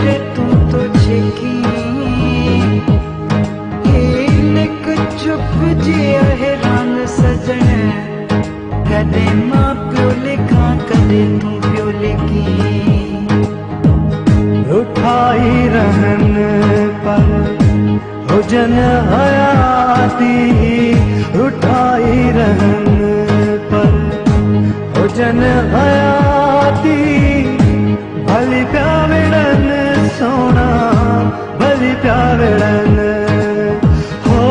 करे तू तुझे की लिख चुप जिया हैरान सजन कदे मां प्यो लिखा कदे तू प्यो लिखी उठाई रहन पर हुजन हयाती उठाई रहन पर हुजन हयाती भली प्याविड़न सोना भली प्याविड़न हो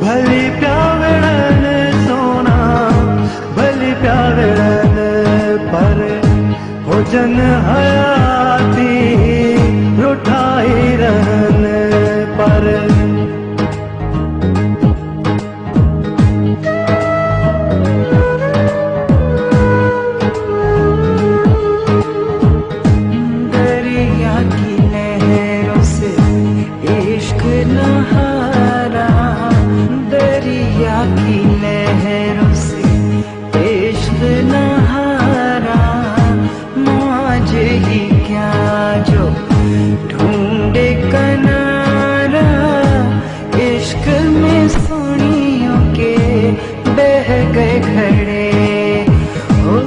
भली प्याविड़न सोना भली प्याविड़न पर हुजन हयाती उठाई रहन पर दरिया की लहरों से इश्क नहारा दरिया की लहरों से इश्क नहारा मुझे ही क्या जो ढूंढे किनारा इश्क में सुनियों के बह गए घड़े हो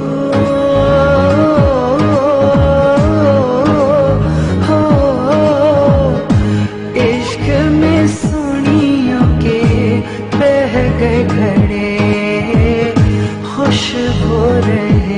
इश्क में सुनियों के बह गए घड़े खुश हो रहे